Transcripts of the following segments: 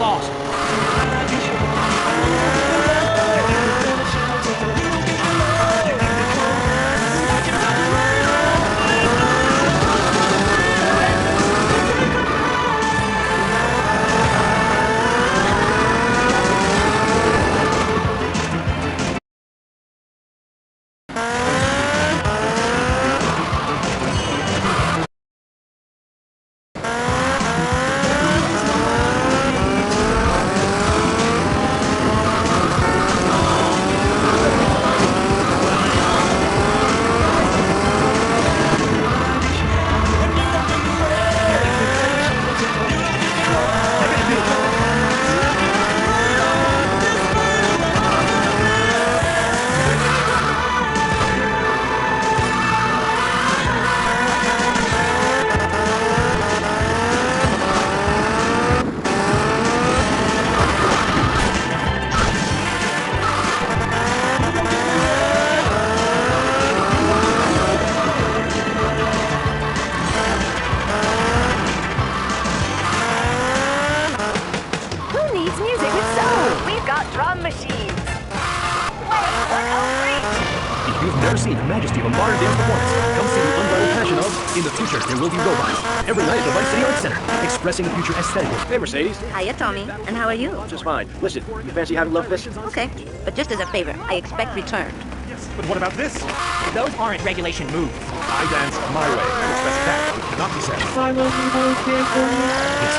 lost. drum machines. Wait, what? Oh, great! If you've never seen the majesty of a modern dance performance, come see the unrivaled passion of In the Future There Will Be Robots. Every night at the Vice City Arts Center, expressing the future aesthetically. Hey, Mercedes. Hiya, Tommy. And how are you? Just fine. Listen, you fancy having love this? Okay, but just as a favor, I expect return. But what about this? Those aren't regulation moves. I dance my way. To express that which cannot be said. This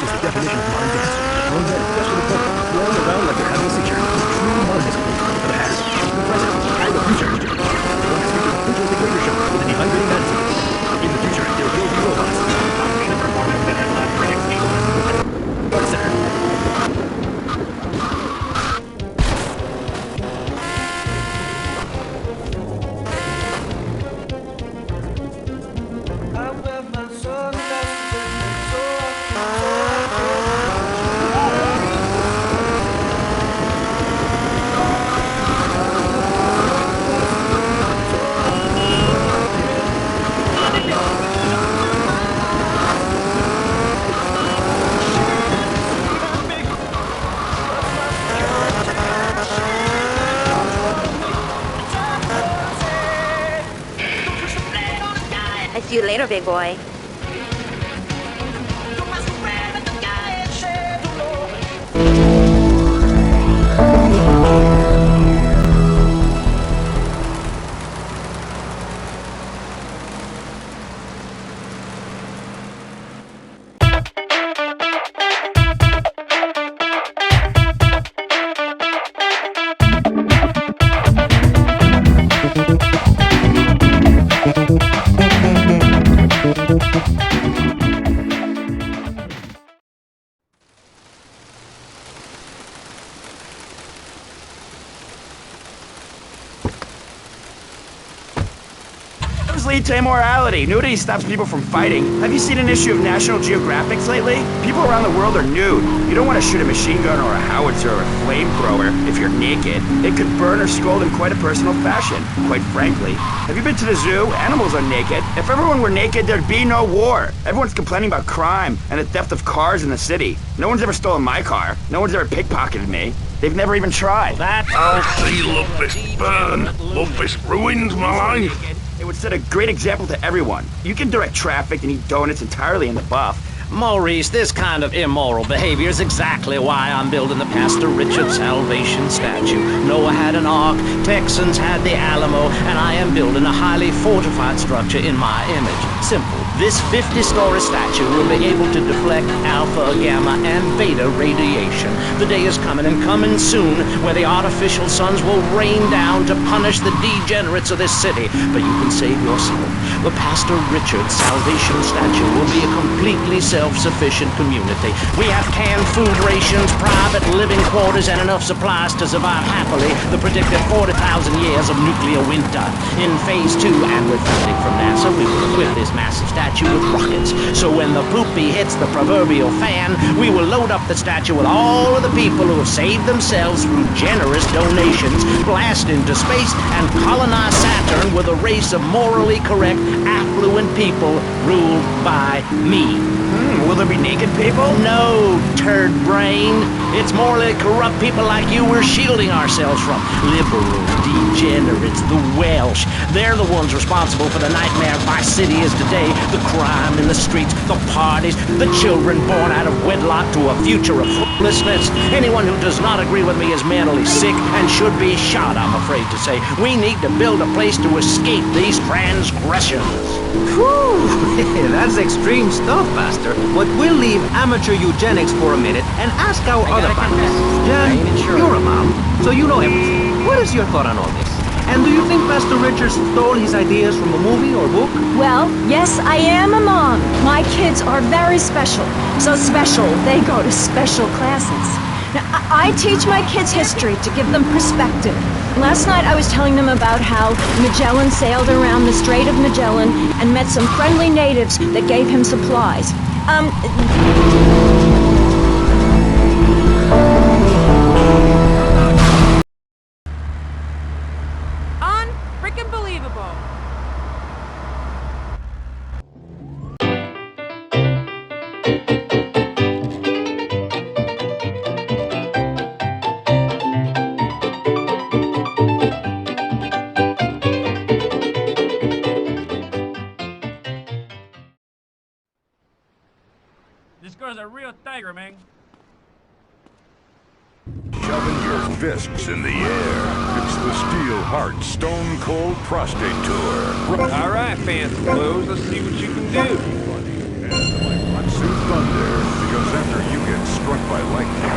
is the definition of modern dance. One head just for the public, rolling around like they're having a seizure. True modernism for the past, the present, and the future. One speaking the greater show with a dehydrating attitude. In the future, there will be robots. Arts Center. I see you later, big boy. Those lead to immorality. Nudity stops people from fighting. Have you seen an issue of National Geographic lately? People around the world are nude. You don't want to shoot a machine gun or a howitzer or a flamethrower if you're naked. It could burn or scold in quite a personal fashion, quite frankly. Have you been to the zoo? Animals are naked. If everyone were naked, there'd be no war. Everyone's complaining about crime and the theft of cars in the city. No one's ever stolen my car. No one's ever pickpocketed me. They've never even tried. I'll see Lumpus burn. Lumpus ruined my life. It would set a great example to everyone. You can direct traffic and eat donuts entirely in the buff. Maurice, this kind of immoral behavior is exactly why I'm building the Pastor Richard Salvation statue. Noah had an ark, Texans had the Alamo, and I am building a highly fortified structure in my image. Simple. This 50-story statue will be able to deflect alpha, gamma, and beta radiation. The day is coming and coming soon where the artificial suns will rain down to punish the degenerates of this city. But you can save yourself. The Pastor Richard Salvation statue will be a completely self-sufficient community. We have canned food rations, private living quarters, and enough supplies to survive happily the predicted 40,000 years of nuclear winter. In Phase 2, and with funding from NASA, we will equip this massive statue with rockets. So when the poopy hits the proverbial fan, we will load up the statue with all of the people who have saved themselves through generous donations, blast into space, and colonize Saturn with a race of morally correct, affluent people ruled by me. Will there be naked people? No, turd brain. It's more like corrupt people like you we're shielding ourselves from. Liberals, degenerates, the Welsh. They're the ones responsible for the nightmare Vice City is today. The crime in the streets, the parties, the children born out of wedlock to a future of hopelessness. Anyone who does not agree with me is mentally sick and should be shot, I'm afraid to say. We need to build a place to escape these transgressions. Whew, that's extreme stuff, Pastor. But we'll leave amateur eugenics for a minute and ask our other panelists. Jan, you're a mom, so you know everything. What is your thought on all this? And do you think Pastor Richards stole his ideas from a movie or book? Well, yes, I am a mom. My kids are very special. So special, they go to special classes. Now, I teach my kids history to give them perspective. Last night I was telling them about how Magellan sailed around the Strait of Magellan and met some friendly natives that gave him supplies. Unfreaking-believable. This girl's a real tiger, man. Shoving your fists in the air. It's the Steel Heart Stone Cold Prostate Tour. All right, fans of clothes, let's see what you can do. And Sue Thunder, because after you get struck by lightning,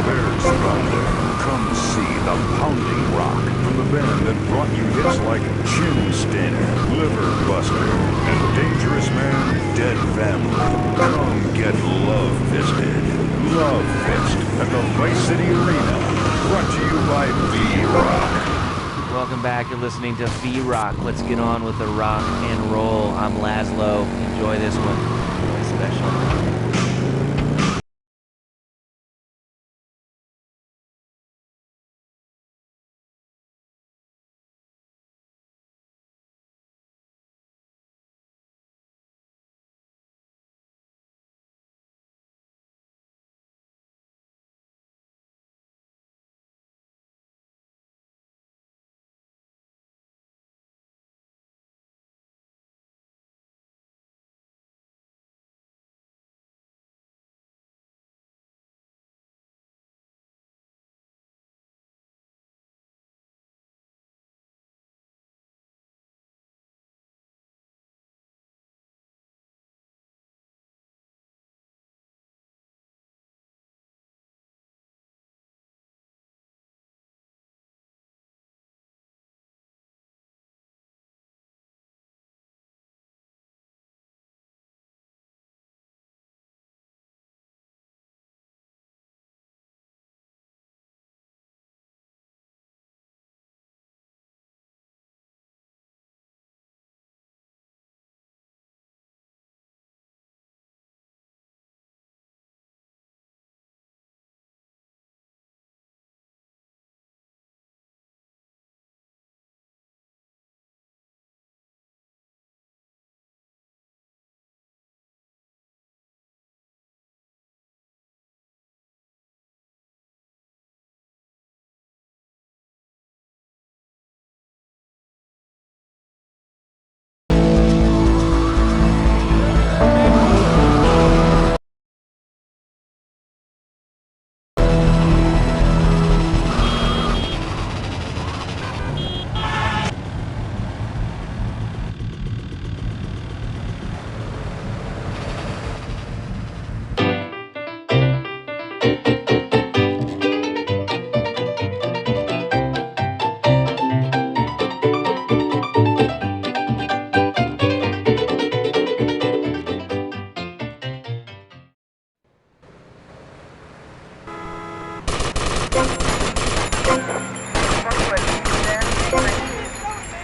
there's thunder. Come see the Pounding Rock from the band that brought you hits like Chin Stainer, Liver Buster, and Dangerous Man, Dead Family. Come get Love Fisted. Love Fist at the Vice City Arena. Brought to you by V-Rock. Welcome back. You're listening to V-Rock. Let's get on with the rock and roll. I'm Laszlo. Enjoy this one. Really special.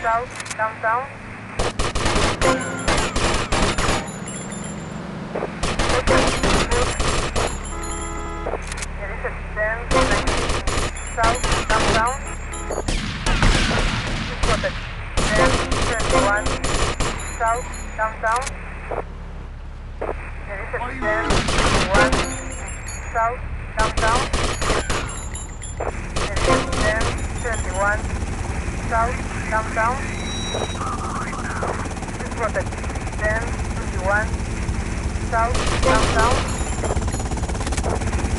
South, downtown. There is a 10, 19, south, downtown. Spotted. 10, 21, south, downtown. There is 10, 1, south, downtown. Initiative 10, 21, south, downtown. This protect 10, 21, south, downtown.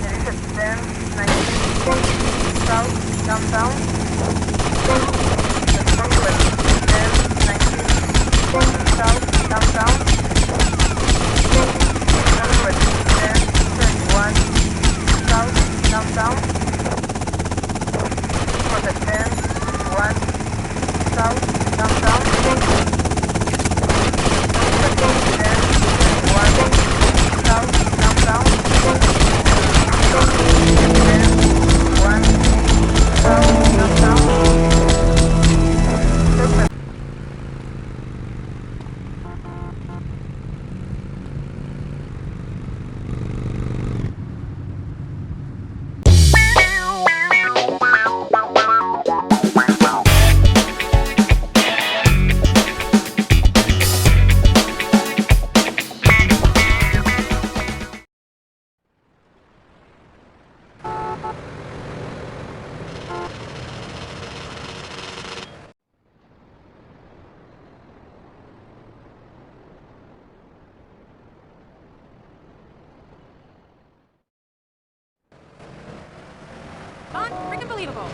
Initiative 10, 19, south, downtown. The conquest 10, 19, south, downtown. Conquest 10, 31, south, downtown. Protect 10, 21, south, downtown. Conquest 10, 21, south, downtown. 10, 21, south, downtown. Unbelievable.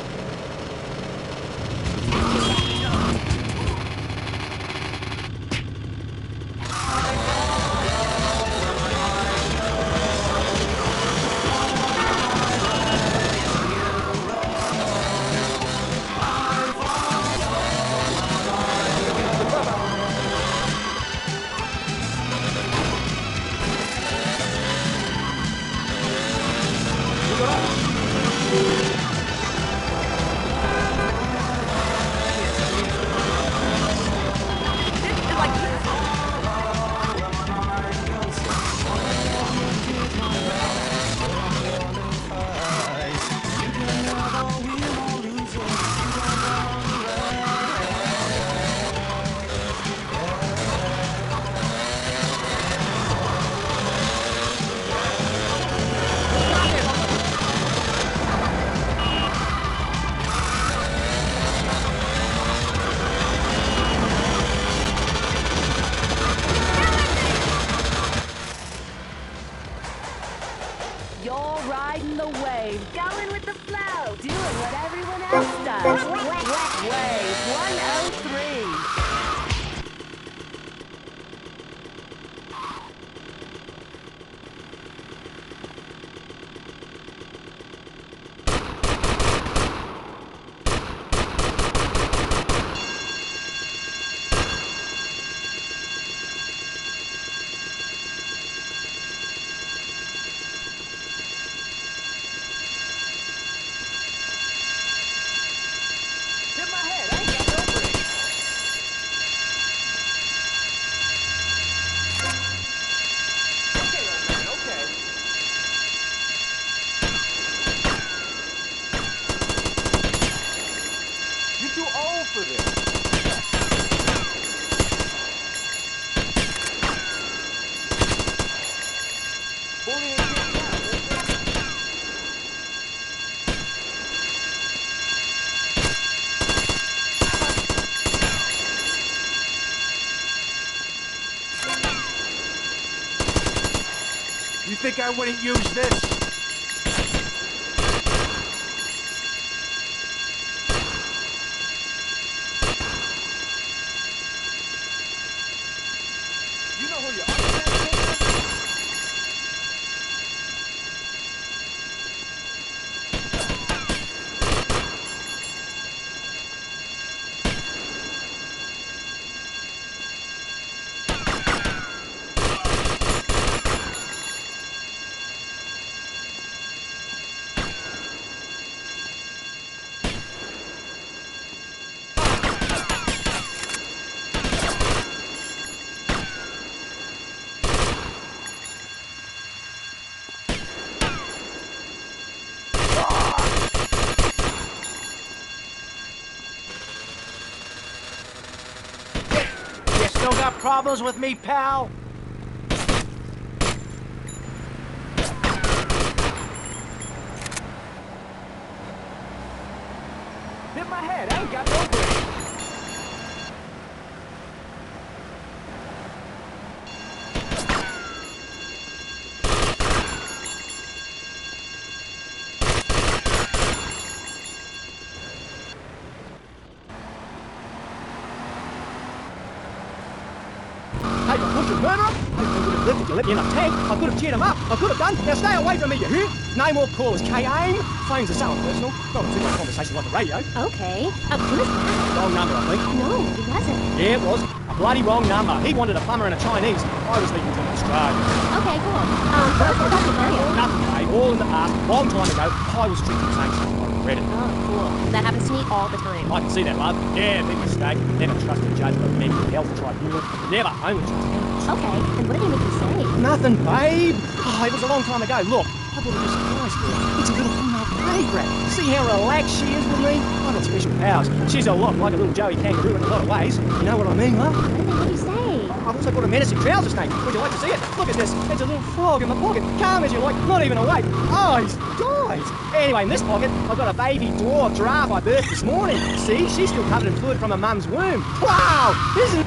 You're riding the wave, going with the flow, doing what everyone else does. Wave 103. You think I wouldn't use this? You know who you are. Still got problems with me, pal? Hit my head, I ain't got no brain. Hey, you butcher murderer! I would have lived if you let me in a tank. I could have cheered him up. I could have done. Now stay away from me, you hear? No more calls, K-Aim. Phones are something personal. Not too much conversation like the radio. Okay. Who is that? Wrong number, I think. No, it wasn't. Yeah, it was. A bloody wrong number. He wanted a plumber and a Chinese. I was leaving from Australia. Okay, cool. What's the about the radio? Nothing, mate. All in the past. Long time ago, I was drinking tanks. I regret it. Oh, cool. That happens to me all the time. I can see that, love. Yeah, big mistake. Never trusted a judge of a mental health tribunal. Never only trusted. Okay, and what did he make you say? Nothing, babe. Oh, it was a long time ago. Look, I thought it was surprised her. It's a little female playground. See how relaxed she is with me? I've got special powers. She's a lot like a little Joey kangaroo in a lot of ways. You know what I mean, love? What did they make you say? I've also got a menacing trouser snake. Would you like to see it? Look at this. It's a little frog in my pocket. Calm as you like, not even awake. Eyes, guys. Anyway, in this pocket, I've got a baby dwarf giraffe I birthed this morning. See, she's still covered in fluid from her mum's womb. Wow! Isn't